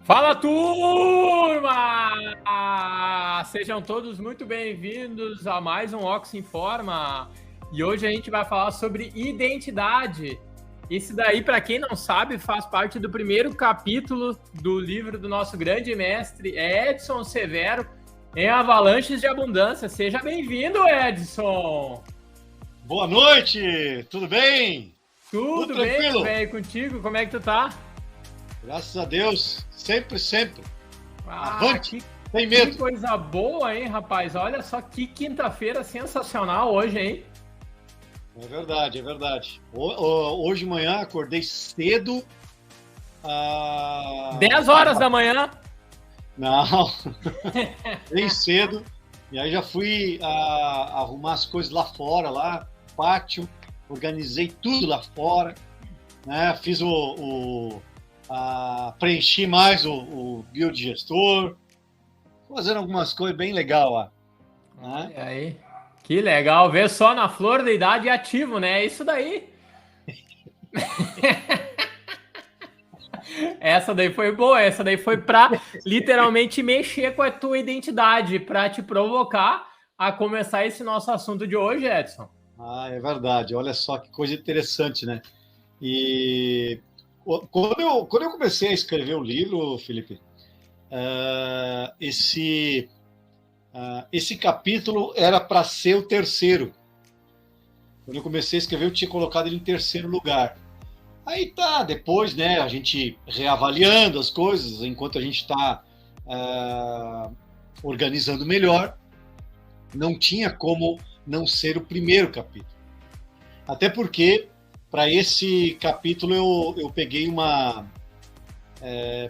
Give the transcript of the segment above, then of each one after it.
Fala, turma! Sejam todos muito bem-vindos a mais um Ox Informa. E hoje a gente vai falar sobre identidade. Isso daí, para quem não sabe, faz parte do primeiro capítulo do livro do nosso grande mestre Edson Severo, em Avalanches de Abundância. Seja bem-vindo, Edson! Boa noite! Tudo bem? Tudo bem, meu velho? Contigo? Como é que tu tá? Graças a Deus, sempre. Avante, sem medo. Que coisa boa, hein, rapaz? Olha só que quinta-feira sensacional hoje, hein? É verdade. Hoje de manhã acordei cedo. 10 horas da manhã? Não, bem cedo. E aí já fui arrumar as coisas lá fora, lá no pátio. Organizei tudo lá fora. Né? Fiz preenchi mais o biodigestor, fazendo algumas coisas bem legais lá. Né? E aí, que legal, ver só na flor da idade ativo, né? É isso daí. Essa daí foi boa, essa daí foi para literalmente mexer com a tua identidade, para te provocar a começar esse nosso assunto de hoje, Edson. É verdade, olha só que coisa interessante, né? E quando eu comecei a escrever o livro, Felipe, esse capítulo era para ser o terceiro. Quando eu comecei a escrever, eu tinha colocado ele em terceiro lugar. Aí tá, depois, né, a gente reavaliando as coisas, enquanto a gente está organizando melhor, não tinha como não ser o primeiro capítulo. Até porque, para esse capítulo, eu peguei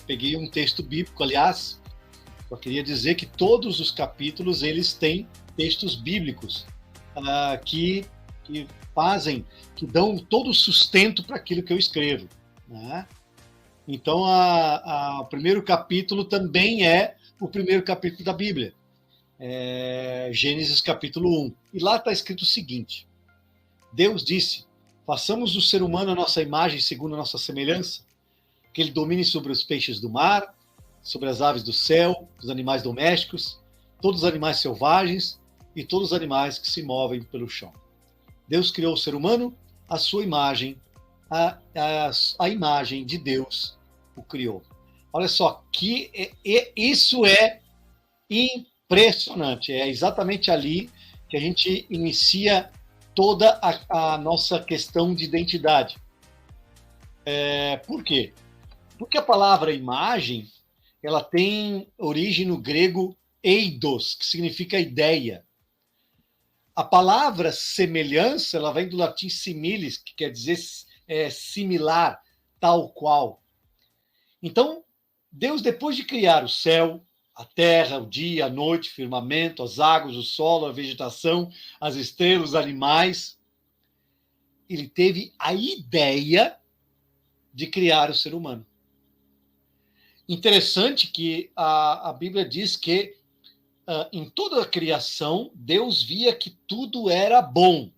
peguei um texto bíblico, aliás, eu queria dizer que todos os capítulos, eles têm textos bíblicos que dão todo o sustento para aquilo que eu escrevo. Né? Então, o primeiro capítulo também é o primeiro capítulo da Bíblia. Gênesis capítulo 1. E lá está escrito o seguinte: Deus disse: façamos o ser humano a nossa imagem segundo a nossa semelhança, que ele domine sobre os peixes do mar, sobre as aves do céu, os animais domésticos, todos os animais selvagens e todos os animais que se movem pelo chão. Deus criou o ser humano, a sua imagem, a imagem de Deus o criou. Olha só, isso é impressionante. É exatamente ali que a gente inicia toda a nossa questão de identidade. Por quê? Porque a palavra imagem, ela tem origem no grego eidos, que significa ideia. A palavra semelhança, ela vem do latim similis, que quer dizer similar, tal qual. Então, Deus, depois de criar o céu, a terra, o dia, a noite, o firmamento, as águas, o solo, a vegetação, as estrelas, os animais, ele teve a ideia de criar o ser humano. Interessante que a Bíblia diz que em toda a criação, Deus via que tudo era bom.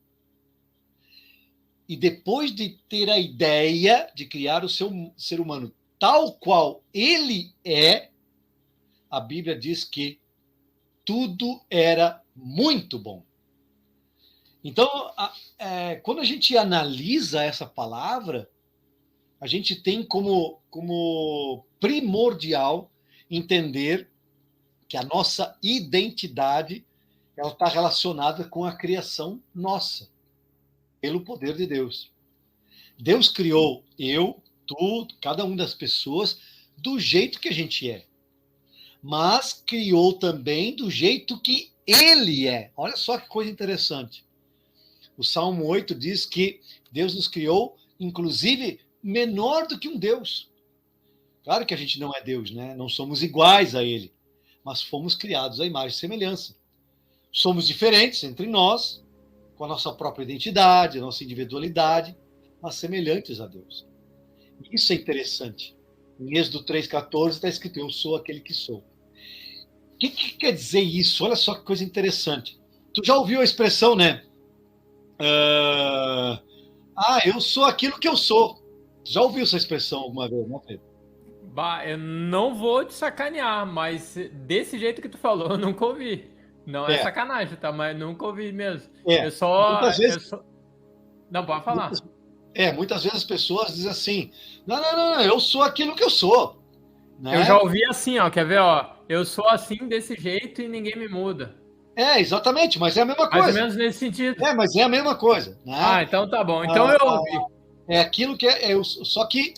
E depois de ter a ideia de criar o seu ser humano tal qual ele é, a Bíblia diz que tudo era muito bom. Então, quando a gente analisa essa palavra, a gente tem como primordial entender que a nossa identidade ela está relacionada com a criação nossa, pelo poder de Deus. Deus criou eu, tu, cada uma das pessoas do jeito que a gente é, mas criou também do jeito que Ele é. Olha só que coisa interessante. O Salmo 8 diz que Deus nos criou, inclusive, menor do que um Deus. Claro que a gente não é Deus, né? Não somos iguais a Ele, mas fomos criados à imagem e semelhança. Somos diferentes entre nós, com a nossa própria identidade, a nossa individualidade, mas semelhantes a Deus. Isso é interessante. Em Êxodo 3,14 está escrito: eu sou aquele que sou. O que quer dizer isso? Olha só que coisa interessante. Tu já ouviu a expressão, né? Eu sou aquilo que eu sou. Já ouviu essa expressão alguma vez, não, Pedro? Bah, eu não vou te sacanear, mas desse jeito que tu falou, eu nunca ouvi. Não é É, sacanagem, tá? Mas nunca ouvi mesmo. é. Eu só. Muitas vezes, Não, pode muitas, falar. muitas vezes as pessoas dizem assim: não, não, não, não, eu sou aquilo que eu sou, Eu já né? ouvi assim, ó. Quer ver, ó? Eu sou assim desse jeito e ninguém me muda. É, exatamente, mas é a mesma Mais ou coisa. menos nesse sentido. É, mas é a mesma coisa, né? Ah, então tá bom. Então Ah, eu ouvi. é aquilo que só que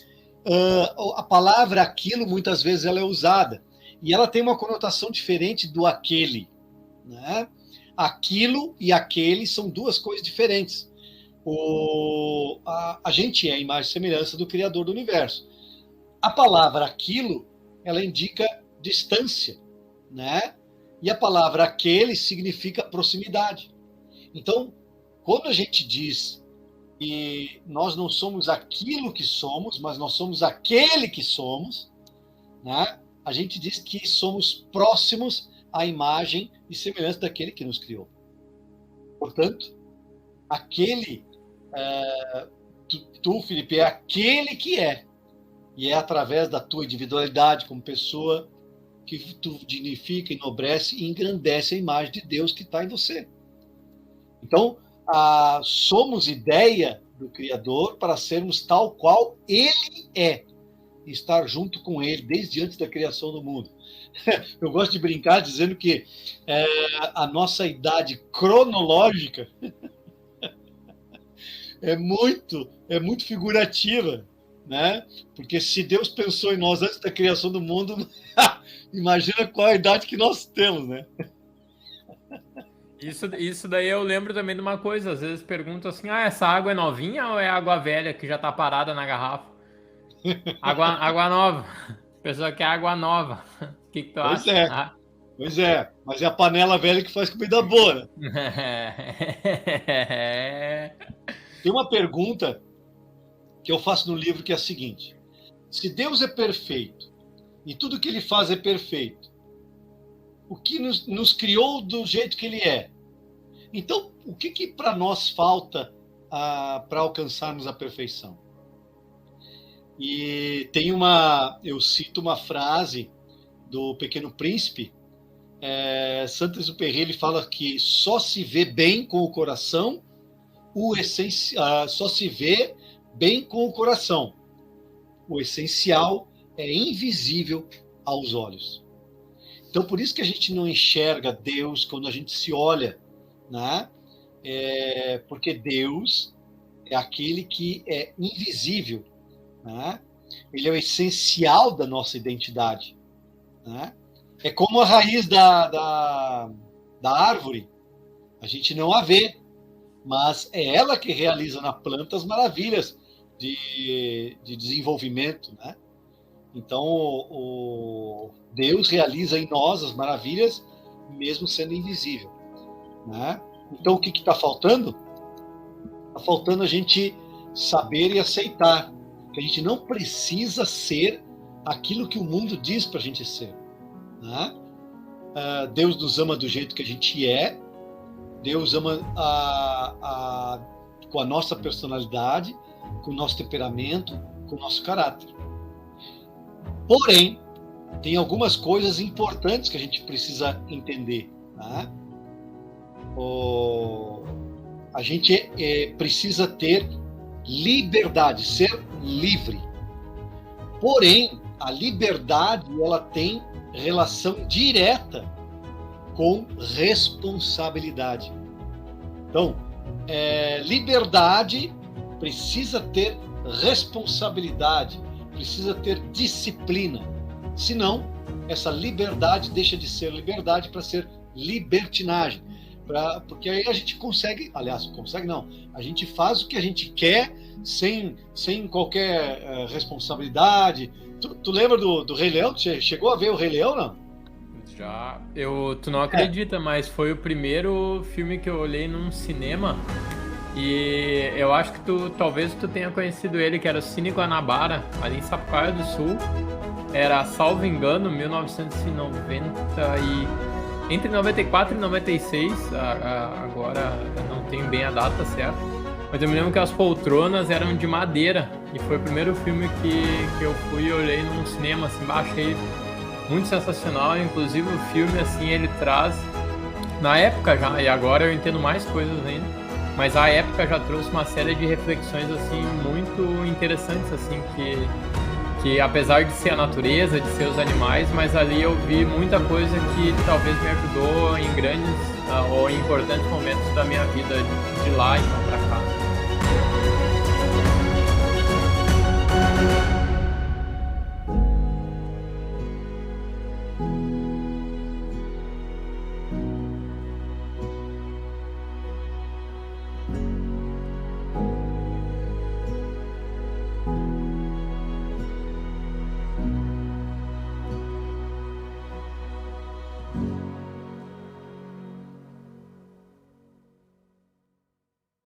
a palavra aquilo muitas vezes ela é usada e ela tem uma conotação diferente do aquele, né? Aquilo e aquele são duas coisas diferentes. A gente é a imagem e semelhança do Criador do universo. A palavra aquilo ela indica distância, né? E a palavra aquele significa proximidade. Então, quando a gente diz e nós não somos aquilo que somos, mas nós somos aquele que somos, né? A gente diz que somos próximos à imagem e semelhança daquele que nos criou. Portanto, aquele, tu, Felipe, é aquele que é. E é através da tua individualidade como pessoa que tu dignifica, enobrece e engrandece a imagem de Deus que está em você. Então, somos ideia do Criador para sermos tal qual Ele é, estar junto com Ele desde antes da criação do mundo. Eu gosto de brincar dizendo que a nossa idade cronológica é muito figurativa, né? Porque se Deus pensou em nós antes da criação do mundo, imagina qual a idade que nós temos, né? Isso daí eu lembro também de uma coisa. Às vezes perguntam assim: ah, essa água é novinha ou é água velha que já tá parada na garrafa? Água nova. A pessoa quer água nova. O que tu Pois acha? é, pois é. Mas é a panela velha que faz comida boa, né? Tem uma pergunta que eu faço no livro que é a seguinte: se Deus é perfeito e tudo que Ele faz é perfeito, o que nos criou do jeito que Ele é? Então, o que para nós falta para alcançarmos a perfeição? E eu cito uma frase do Pequeno Príncipe, Saint-Exupéry, ele fala que só se vê bem com o coração, só se vê bem com o coração. O essencial é invisível aos olhos. Então, por isso que a gente não enxerga Deus quando a gente se olha, né? Porque Deus é aquele que é invisível, né? Ele é o essencial da nossa identidade, né? É como a raiz da árvore. A gente não a vê, mas é ela que realiza na planta as maravilhas de desenvolvimento, né? Então, Deus realiza em nós as maravilhas, mesmo sendo invisível, né? Então, o que está faltando? Está faltando a gente saber e aceitar que a gente não precisa ser aquilo que o mundo diz para a gente ser, né? Deus nos ama do jeito que a gente é, Deus ama com a nossa personalidade, com o nosso temperamento, com o nosso caráter. Porém, tem algumas coisas importantes que a gente precisa entender, né? A gente precisa ter liberdade, ser livre. Porém, a liberdade ela tem relação direta com responsabilidade. Então, liberdade precisa ter responsabilidade, precisa ter disciplina. Senão, essa liberdade deixa de ser liberdade para ser libertinagem. Porque aí a gente consegue, aliás, consegue não, a gente faz o que a gente quer sem qualquer responsabilidade. Tu lembra do Rei Leão? Você chegou a ver o Rei Leão, não? Já. Tu não acredita, mas foi o primeiro filme que eu olhei num cinema. E eu acho que talvez tu tenha conhecido ele, que era o Cine Guanabara, ali em Sapucaia do Sul. Era, salvo engano, 1990 entre 94 e 96, agora eu não tenho bem a data certa. Mas eu me lembro que as poltronas eram de madeira. E foi o primeiro filme que eu fui e olhei num cinema, assim, achei muito sensacional. Inclusive o filme, assim, ele traz... Na época já, e agora eu entendo mais coisas ainda, mas a época já trouxe uma série de reflexões, assim, muito interessantes, assim, que apesar de ser a natureza, de ser os animais, mas ali eu vi muita coisa que talvez me ajudou em grandes ou em importantes momentos da minha vida de lá então pra cá.